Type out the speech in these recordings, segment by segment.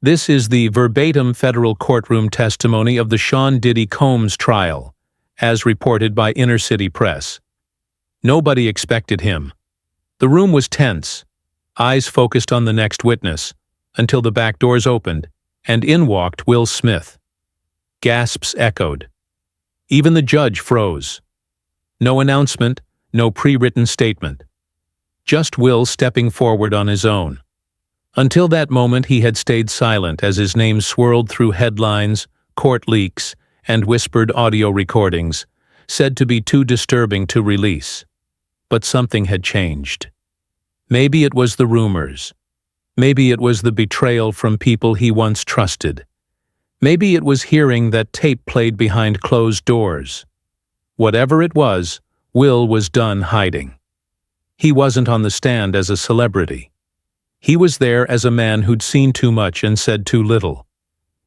This is the verbatim federal courtroom testimony of the Sean Diddy Combs trial, as reported by Inner City Press. Nobody expected him. The room was tense, eyes focused on the next witness, until the back doors opened, and in walked Will Smith. Gasps echoed. Even the judge froze. No announcement, no pre-written statement. Just Will stepping forward on his own. Until that moment he had stayed silent as his name swirled through headlines, court leaks, and whispered audio recordings, said to be too disturbing to release. But something had changed. Maybe it was the rumors. Maybe it was the betrayal from people he once trusted. Maybe it was hearing that tape played behind closed doors. Whatever it was, Will was done hiding. He wasn't on the stand as a celebrity. He was there as a man who'd seen too much and said too little.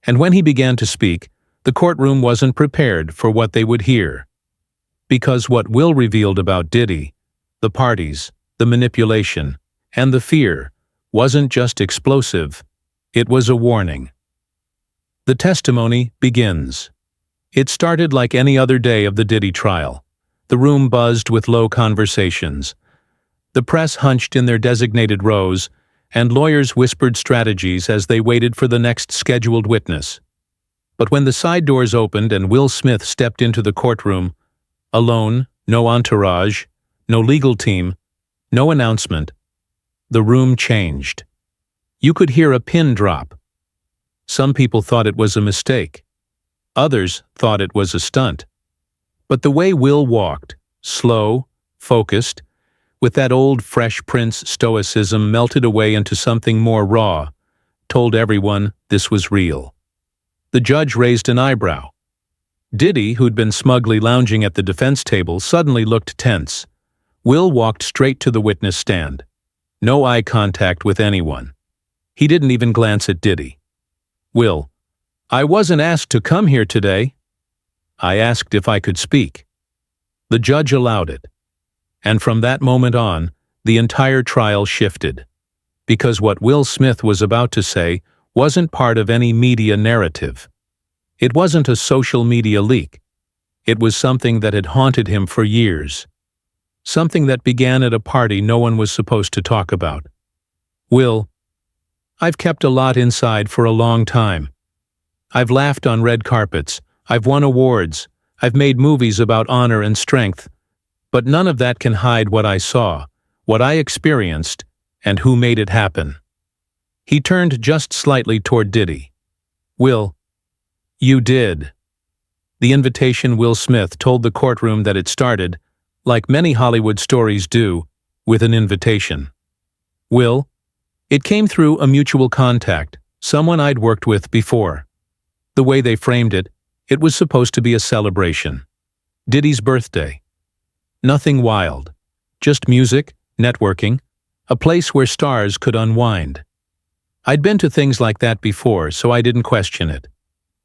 And when he began to speak, the courtroom wasn't prepared for what they would hear. Because what Will revealed about Diddy, the parties, the manipulation, and the fear, wasn't just explosive, it was a warning. The testimony begins. It started like any other day of the Diddy trial. The room buzzed with low conversations. The press hunched in their designated rows, and lawyers whispered strategies as they waited for the next scheduled witness. But when the side doors opened and Will Smith stepped into the courtroom, alone, no entourage, no legal team, no announcement, the room changed. You could hear a pin drop. Some people thought it was a mistake. Others thought it was a stunt. But the way Will walked, slow, focused, with that old Fresh Prince stoicism melted away into something more raw, told everyone this was real. The judge raised an eyebrow. Diddy, who'd been smugly lounging at the defense table, suddenly looked tense. Will walked straight to the witness stand. No eye contact with anyone. He didn't even glance at Diddy. Will, I wasn't asked to come here today. I asked if I could speak. The judge allowed it. And from that moment on, the entire trial shifted. Because what Will Smith was about to say wasn't part of any media narrative. It wasn't a social media leak. It was something that had haunted him for years. Something that began at a party no one was supposed to talk about. Will, I've kept a lot inside for a long time. I've laughed on red carpets, I've won awards, I've made movies about honor and strength, but none of that can hide what I saw, what I experienced, and who made it happen. He turned just slightly toward Diddy. Will, you did. The invitation Will Smith told the courtroom that it started, like many Hollywood stories do, with an invitation. Will, it came through a mutual contact, someone I'd worked with before. The way they framed it, it was supposed to be a celebration. Diddy's birthday. Nothing wild. Just music, networking, a place where stars could unwind. I'd been to things like that before, so I didn't question it.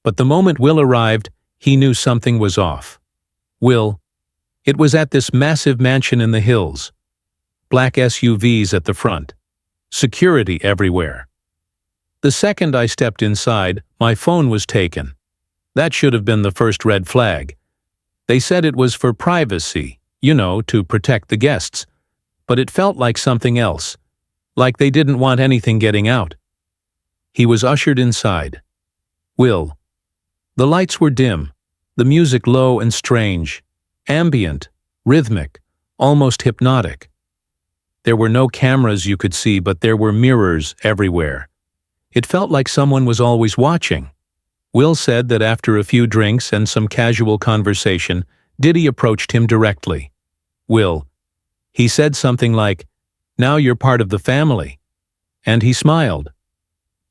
But the moment Will arrived, he knew something was off. Will, it was at this massive mansion in the hills. Black SUVs at the front. Security everywhere. The second I stepped inside, my phone was taken. That should have been the first red flag. They said it was for privacy, to protect the guests. But it felt like something else. Like they didn't want anything getting out. He was ushered inside. Will. The lights were dim, the music low and strange, ambient, rhythmic, almost hypnotic. There were no cameras you could see, but there were mirrors everywhere. It felt like someone was always watching. Will said that after a few drinks and some casual conversation, Diddy approached him directly. Will. He said something like, "Now you're part of the family." And he smiled.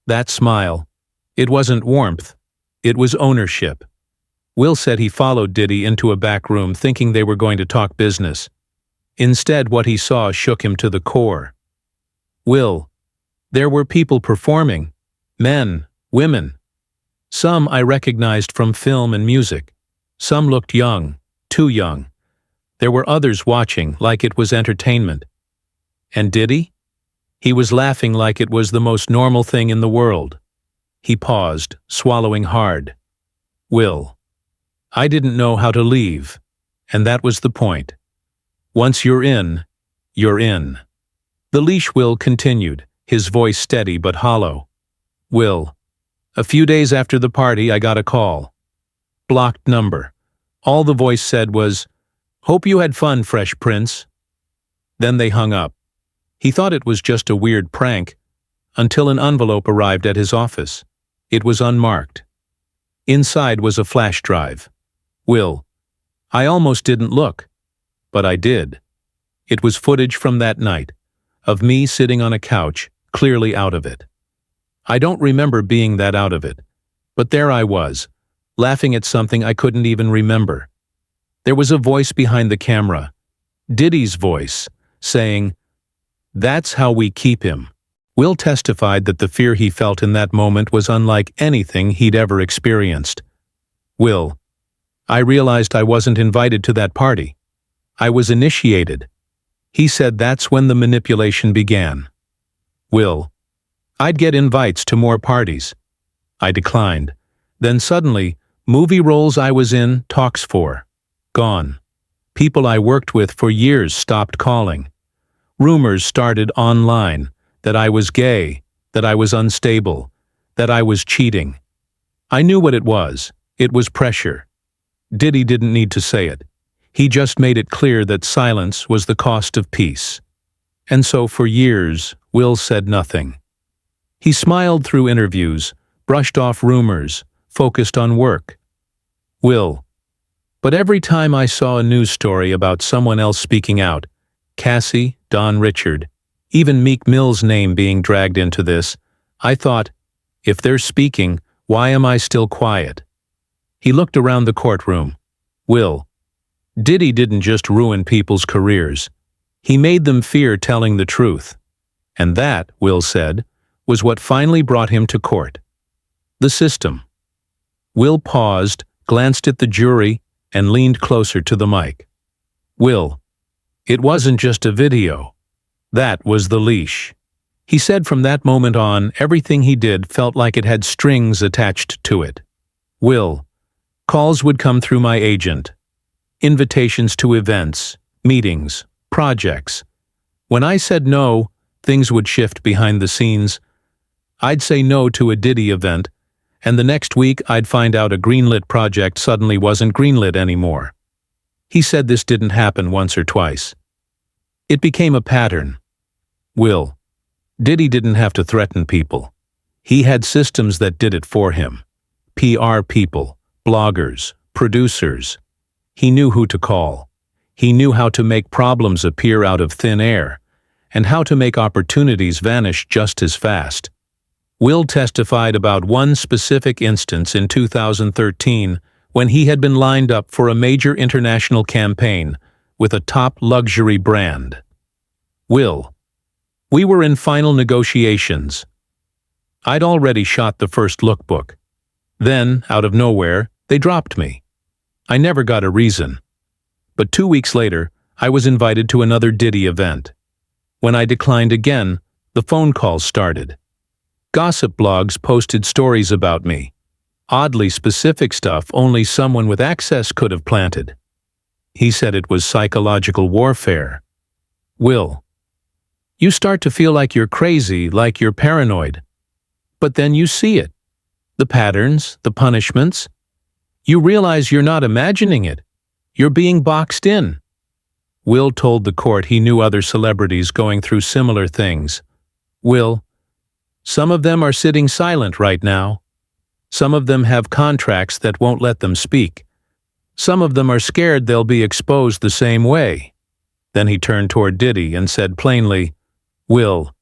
That smile. It wasn't warmth. It was ownership. Will said he followed Diddy into a back room thinking they were going to talk business. Instead, what he saw shook him to the core. Will. There were people performing. Men, women. Some I recognized from film and music. Some looked young, too young. There were others watching like it was entertainment. And Diddy? He was laughing like it was the most normal thing in the world. He paused, swallowing hard. Will. I didn't know how to leave, and that was the point. Once you're in, you're in. The leash Will continued, his voice steady but hollow. Will. A few days after the party, I got a call. Blocked number. All the voice said was, "Hope you had fun, Fresh Prince." Then they hung up. He thought it was just a weird prank, until an envelope arrived at his office. It was unmarked. Inside was a flash drive. Will. I almost didn't look, but I did. It was footage from that night, of me sitting on a couch, clearly out of it. I don't remember being that out of it, but there I was, laughing at something I couldn't even remember. There was a voice behind the camera, Diddy's voice, saying, "That's how we keep him." Will testified that the fear he felt in that moment was unlike anything he'd ever experienced. Will. I realized I wasn't invited to that party. I was initiated. He said that's when the manipulation began. Will. I'd get invites to more parties. I declined. Then suddenly, movie roles I was in, talks for. Gone. People I worked with for years stopped calling. Rumors started online that I was gay, that I was unstable, that I was cheating. I knew what it was. It was pressure. Diddy didn't need to say it. He just made it clear that silence was the cost of peace. And so for years, Will said nothing. He smiled through interviews, brushed off rumors, focused on work. Will. But every time I saw a news story about someone else speaking out, Cassie, Don Richard, even Meek Mill's name being dragged into this, I thought, if they're speaking, why am I still quiet? He looked around the courtroom. Will. Diddy didn't just ruin people's careers. He made them fear telling the truth. And that, Will said, was what finally brought him to court. The system. Will paused, glanced at the jury, and leaned closer to the mic. Will. It wasn't just a video. That was the leash. He said from that moment on, everything he did felt like it had strings attached to it. Will. Calls would come through my agent. Invitations to events, meetings, projects. When I said no, things would shift behind the scenes. I'd say no to a Diddy event, and the next week I'd find out a greenlit project suddenly wasn't greenlit anymore. He said this didn't happen once or twice. It became a pattern. Will. Diddy didn't have to threaten people. He had systems that did it for him. PR people, bloggers, producers. He knew who to call. He knew how to make problems appear out of thin air, and how to make opportunities vanish just as fast. Will testified about one specific instance in 2013 when he had been lined up for a major international campaign with a top luxury brand. Will. We were in final negotiations. I'd already shot the first lookbook. Then, out of nowhere, they dropped me. I never got a reason. But 2 weeks later, I was invited to another Diddy event. When I declined again, the phone calls started. Gossip blogs posted stories about me. Oddly specific stuff only someone with access could have planted. He said it was psychological warfare. Will. You start to feel like you're crazy, like you're paranoid. But then you see it. The patterns, the punishments. You realize you're not imagining it. You're being boxed in. Will told the court he knew other celebrities going through similar things. Will. Some of them are sitting silent right now. Some of them have contracts that won't let them speak. Some of them are scared they'll be exposed the same way. Then he turned toward Diddy and said plainly, Will,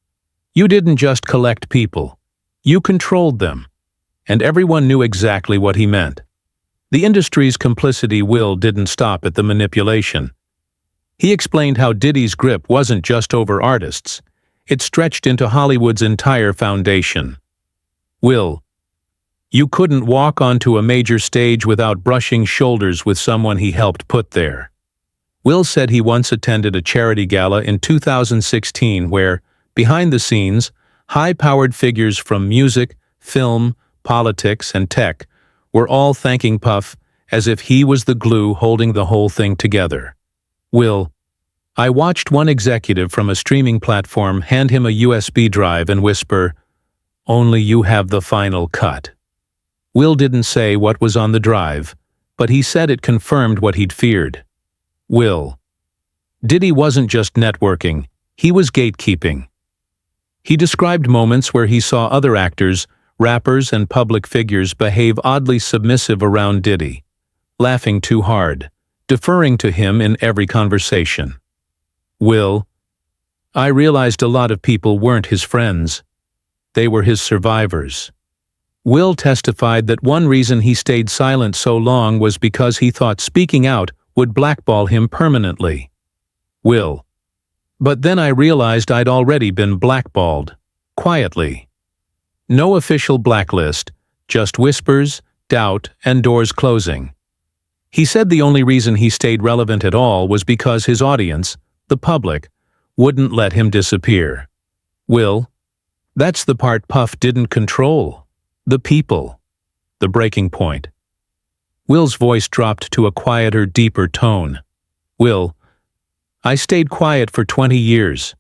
you didn't just collect people. You controlled them. And everyone knew exactly what he meant. The industry's complicity Will didn't stop at the manipulation. He explained how Diddy's grip wasn't just over artists. It stretched into Hollywood's entire foundation. Will, you couldn't walk onto a major stage without brushing shoulders with someone he helped put there. Will said he once attended a charity gala in 2016 where, behind the scenes, high-powered figures from music, film, politics, and tech were all thanking Puff as if he was the glue holding the whole thing together. Will, I watched one executive from a streaming platform hand him a USB drive and whisper, "Only you have the final cut." Will didn't say what was on the drive, but he said it confirmed what he'd feared. Will. Diddy wasn't just networking, he was gatekeeping. He described moments where he saw other actors, rappers, and public figures behave oddly submissive around Diddy, laughing too hard, deferring to him in every conversation. Will. I realized a lot of people weren't his friends. They were his survivors. Will testified that one reason he stayed silent so long was because he thought speaking out would blackball him permanently. Will. But then I realized I'd already been blackballed, quietly. No official blacklist, just whispers, doubt, and doors closing. He said the only reason he stayed relevant at all was because his audience, the public, wouldn't let him disappear. Will. That's the part Puff didn't control. The people. The breaking point. Will's voice dropped to a quieter, deeper tone. Will. I stayed quiet for 20 years.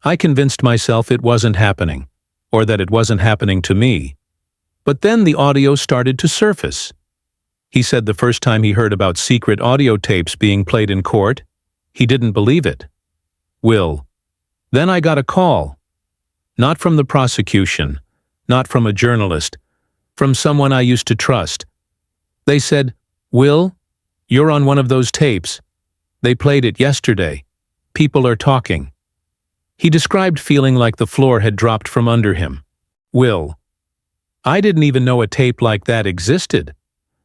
I convinced myself it wasn't happening, or that it wasn't happening to me. But then the audio started to surface. He said the first time he heard about secret audio tapes being played in court, he didn't believe it. Will. Then I got a call. Not from the prosecution, not from a journalist, from someone I used to trust. They said, "Will, you're on one of those tapes. They played it yesterday. People are talking." He described feeling like the floor had dropped from under him. Will. I didn't even know a tape like that existed.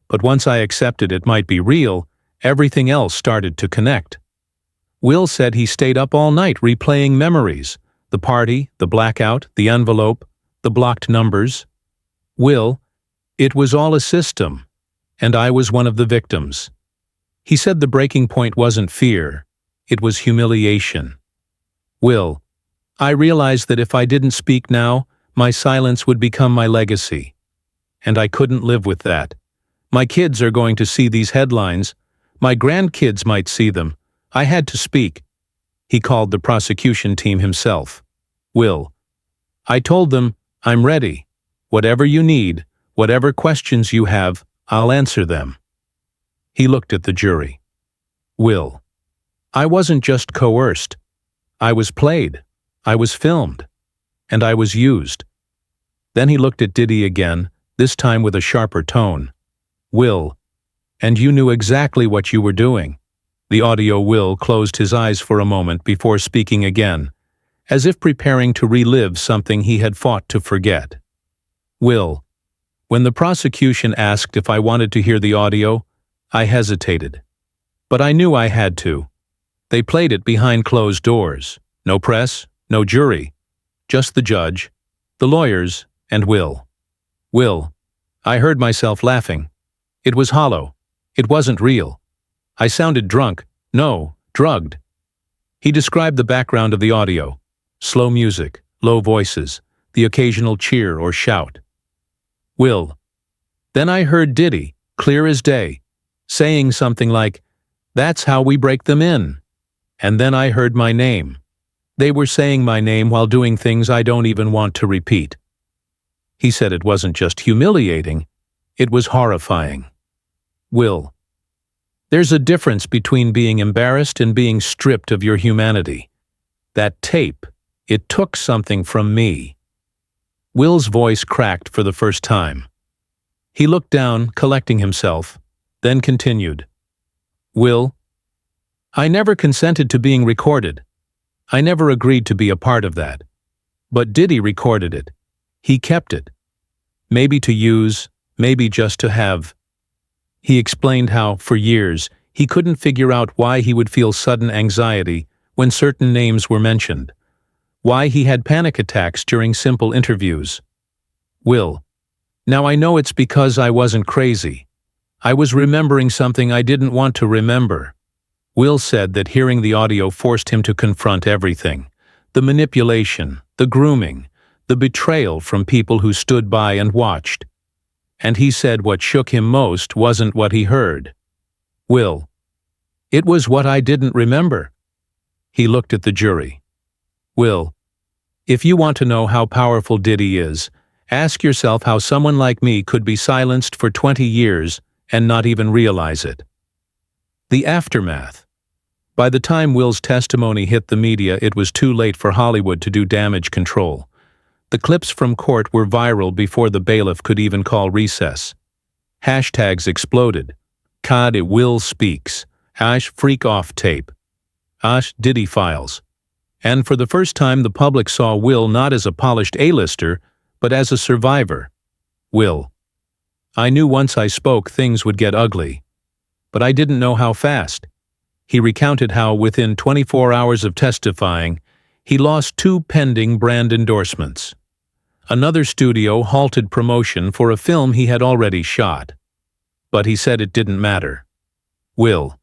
But once I accepted it might be real, everything else started to connect. Will said he stayed up all night replaying memories, the party, the blackout, the envelope, the blocked numbers. Will, it was all a system, and I was one of the victims. He said the breaking point wasn't fear, it was humiliation. Will, I realized that if I didn't speak now, my silence would become my legacy. And I couldn't live with that. My kids are going to see these headlines. My grandkids might see them. I had to speak. He called the prosecution team himself. Will. I told them, I'm ready. Whatever you need, whatever questions you have, I'll answer them. He looked at the jury. Will. I wasn't just coerced. I was played. I was filmed. And I was used. Then he looked at Diddy again, this time with a sharper tone. Will. And you knew exactly what you were doing. The audio Will closed his eyes for a moment before speaking again, as if preparing to relive something he had fought to forget. Will. When the prosecution asked if I wanted to hear the audio, I hesitated. But I knew I had to. They played it behind closed doors. No press, no jury. Just the judge, the lawyers, and Will. Will. I heard myself laughing. It was hollow. It wasn't real. I sounded drunk. No, drugged. He described the background of the audio. Slow music, low voices, the occasional cheer or shout. Will. Then I heard Diddy, clear as day, saying something like, "That's how we break them in." And then I heard my name. They were saying my name while doing things I don't even want to repeat. He said it wasn't just humiliating, it was horrifying. Will. There's a difference between being embarrassed and being stripped of your humanity. That tape, it took something from me. Will's voice cracked for the first time. He looked down, collecting himself, then continued. Will, I never consented to being recorded. I never agreed to be a part of that. But Diddy recorded it. He kept it. Maybe to use, maybe just to have. He explained how, for years, he couldn't figure out why he would feel sudden anxiety when certain names were mentioned, why he had panic attacks during simple interviews. Will. Now I know it's because I wasn't crazy. I was remembering something I didn't want to remember. Will said that hearing the audio forced him to confront everything. The manipulation, the grooming, the betrayal from people who stood by and watched. and he said what shook him most wasn't what he heard. Will: "It was what I didn't remember." He looked at the jury. "Will, if you want to know how powerful Diddy is, ask yourself how someone like me could be silenced for 20 years and not even realize it." The aftermath. By the time Will's testimony hit the media, it was too late for Hollywood to do damage control. The clips from court were viral before the bailiff could even call recess. Hashtags exploded. "COD Will Speaks," #FreakOff tape, #Diddy Files. And for the first time the public saw Will not as a polished A-lister, but as a survivor. Will: "I knew once I spoke things would get ugly. But I didn't know how fast." He recounted how within 24 hours of testifying, he lost 2 pending brand endorsements. Another studio halted promotion for a film he had already shot. But he said it didn't matter. Will: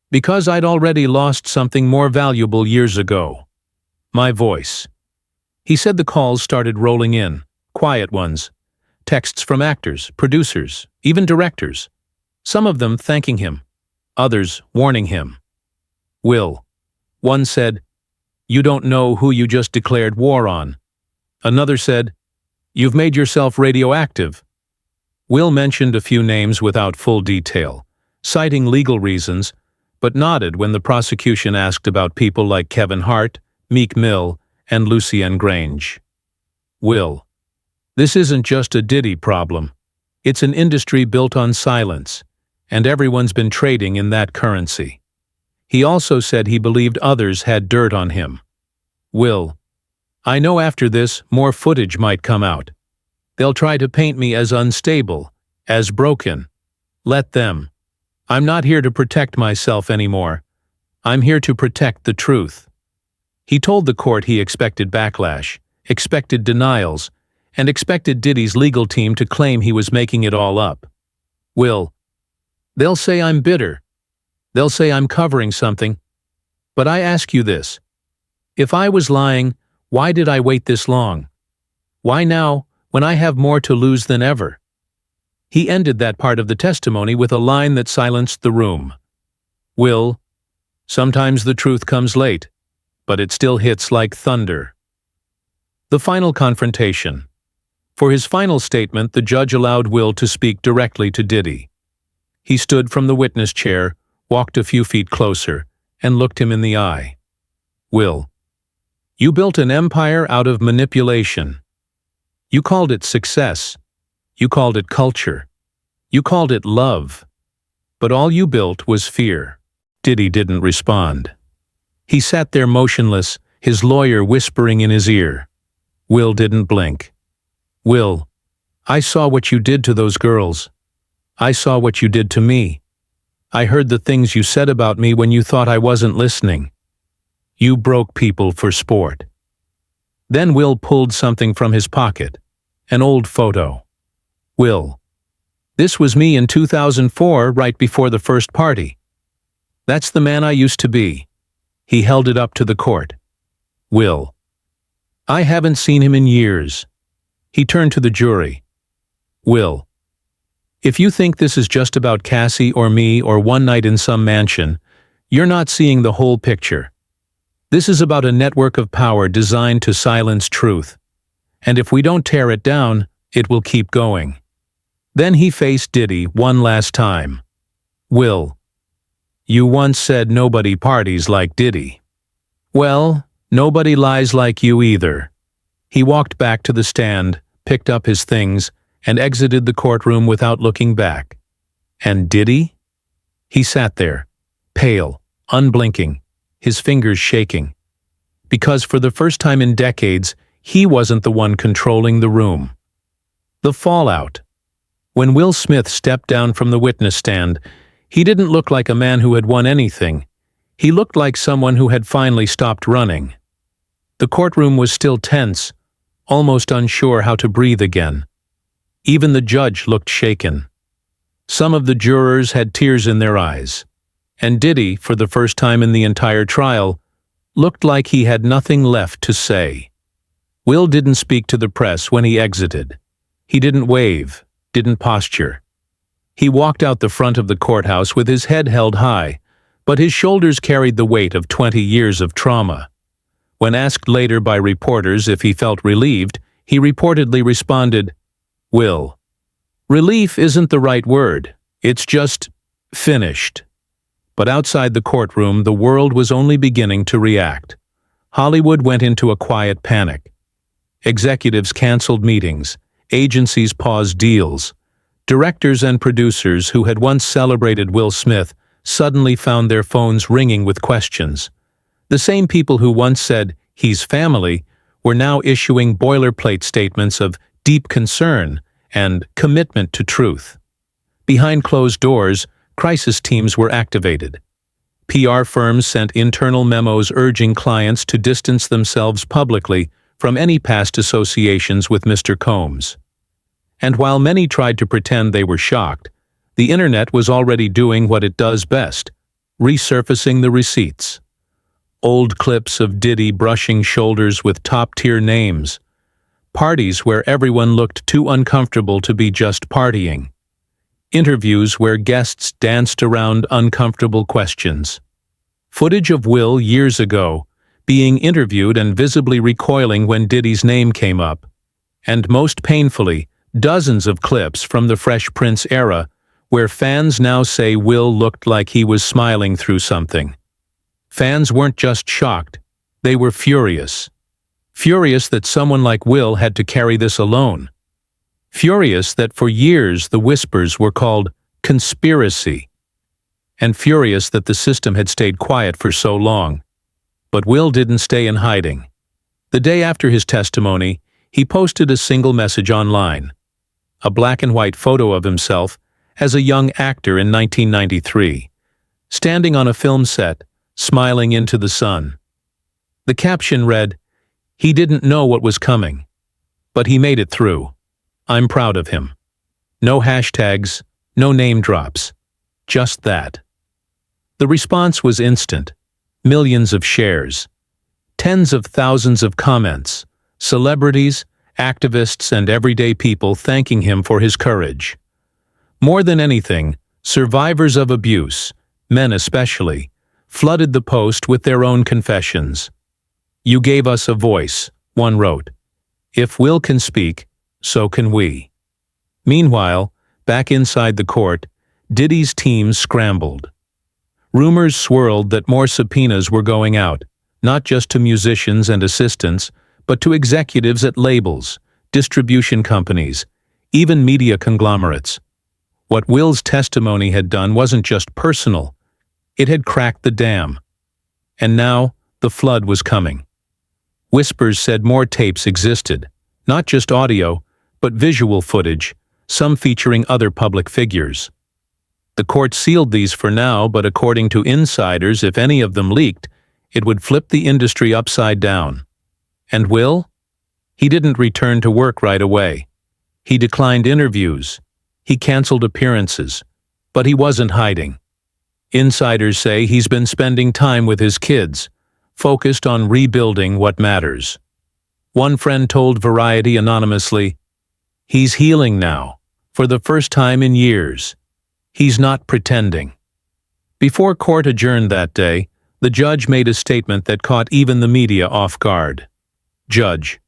"Because I'd already lost something more valuable years ago. My voice." He said the calls started rolling in, quiet ones. Texts from actors, producers, even directors. Some of them thanking him, others warning him. Will: "One said, 'You don't know who you just declared war on.' Another said, 'You've made yourself radioactive.'" Will mentioned a few names without full detail, citing legal reasons, but nodded when the prosecution asked about people like Kevin Hart, Meek Mill, and Lucienne Grange. Will: "This isn't just a Diddy problem. It's an industry built on silence, and everyone's been trading in that currency." He also said he believed others had dirt on him. Will: "I know after this more footage might come out. They'll try to paint me as unstable, as broken. Let them. I'm not here to protect myself anymore. I'm here to protect the truth." He told the court he expected backlash, expected denials, and expected Diddy's legal team to claim he was making it all up. Will: "They'll say I'm bitter. They'll say I'm covering something. But I ask you this. If I was lying, why did I wait this long? Why now, when I have more to lose than ever?" He ended that part of the testimony with a line that silenced the room. Will: "Sometimes the truth comes late, but it still hits like thunder." The final confrontation. For his final statement, the judge allowed Will to speak directly to Diddy. He stood from the witness chair, walked a few feet closer, and looked him in the eye. Will: "You built an empire out of manipulation. You called it success. You called it culture. You called it love. But all you built was fear." Diddy didn't respond. He sat there motionless, his lawyer whispering in his ear. Will didn't blink. "Will, I saw what you did to those girls. I saw what you did to me. I heard the things you said about me when you thought I wasn't listening. You broke people for sport." Then Will pulled something from his pocket, an old photo. Will: "This was me in 2004, right before the first party. That's the man I used to be." He held it up to the court. Will: "I haven't seen him in years." He turned to the jury. Will: "If you think this is just about Cassie or me or one night in some mansion, you're not seeing the whole picture. This is about a network of power designed to silence truth. And if we don't tear it down, it will keep going." Then he faced Diddy one last time. Will: "You once said nobody parties like Diddy. Well, nobody lies like you either." He walked back to the stand, picked up his things, and exited the courtroom without looking back. And Diddy? He sat there, pale, unblinking, his fingers shaking. Because for the first time in decades, he wasn't the one controlling the room. The fallout. When Will Smith stepped down from the witness stand, he didn't look like a man who had won anything. He looked like someone who had finally stopped running. The courtroom was still tense, almost unsure how to breathe again. Even the judge looked shaken. Some of the jurors had tears in their eyes. And Diddy, for the first time in the entire trial, looked like he had nothing left to say. Will didn't speak to the press when he exited. He didn't wave, didn't posture. He walked out the front of the courthouse with his head held high, but his shoulders carried the weight of 20 years of trauma. When asked later by reporters if he felt relieved, he reportedly responded, "Will, relief isn't the right word. It's just finished." But outside the courtroom, the world was only beginning to react. Hollywood went into a quiet panic. Executives canceled meetings, agencies paused deals. Directors and producers who had once celebrated Will Smith suddenly found their phones ringing with questions. The same people who once said, "He's family," were now issuing boilerplate statements of deep concern and commitment to truth. Behind closed doors, crisis teams were activated. PR firms sent internal memos urging clients to distance themselves publicly from any past associations with Mr. Combs. And while many tried to pretend they were shocked, the internet was already doing what it does best, resurfacing the receipts. Old clips of Diddy brushing shoulders with top-tier names. Parties where everyone looked too uncomfortable to be just partying. Interviews where guests danced around uncomfortable questions. Footage of Will years ago, being interviewed and visibly recoiling when Diddy's name came up. And most painfully, dozens of clips from the Fresh Prince era, where fans now say Will looked like he was smiling through something. Fans weren't just shocked, they were furious. Furious that someone like Will had to carry this alone. Furious that for years the whispers were called conspiracy. And furious that the system had stayed quiet for so long. But Will didn't stay in hiding. The day after his testimony, he posted a single message online. A black and white photo of himself as a young actor in 1993, standing on a film set, smiling into the sun. The caption read, "He didn't know what was coming, but he made it through. I'm proud of him." No hashtags, no name drops, just that. The response was instant. Millions of shares. Tens of thousands of comments. Celebrities, activists, and everyday people thanking him for his courage. More than anything, survivors of abuse, men especially, flooded the post with their own confessions. "You gave us a voice," one wrote. "If Will can speak, so can we." Meanwhile, back inside the court, Diddy's team scrambled. Rumors swirled that more subpoenas were going out, not just to musicians and assistants, but to executives at labels, distribution companies, even media conglomerates. What Will's testimony had done wasn't just personal, it had cracked the dam. And now, the flood was coming. Whispers said more tapes existed, not just audio, but visual footage, some featuring other public figures. The court sealed these for now, but according to insiders, if any of them leaked, it would flip the industry upside down. And Will? He didn't return to work right away. He declined interviews. He canceled appearances. But he wasn't hiding. Insiders say he's been spending time with his kids, focused on rebuilding what matters. One friend told Variety anonymously, "He's healing now, for the first time in years. He's not pretending." Before court adjourned that day, the judge made a statement that caught even the media off guard. "Judge,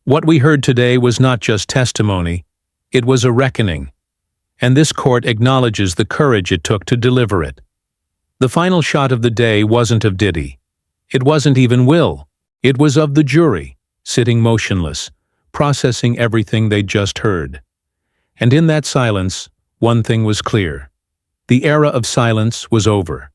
what we heard today was not just testimony, it was a reckoning, and this court acknowledges the courage it took to deliver it." The final shot of the day wasn't of Diddy. It wasn't even Will. It was of the jury, sitting motionless, processing everything they'd just heard. And in that silence, one thing was clear. The era of silence was over.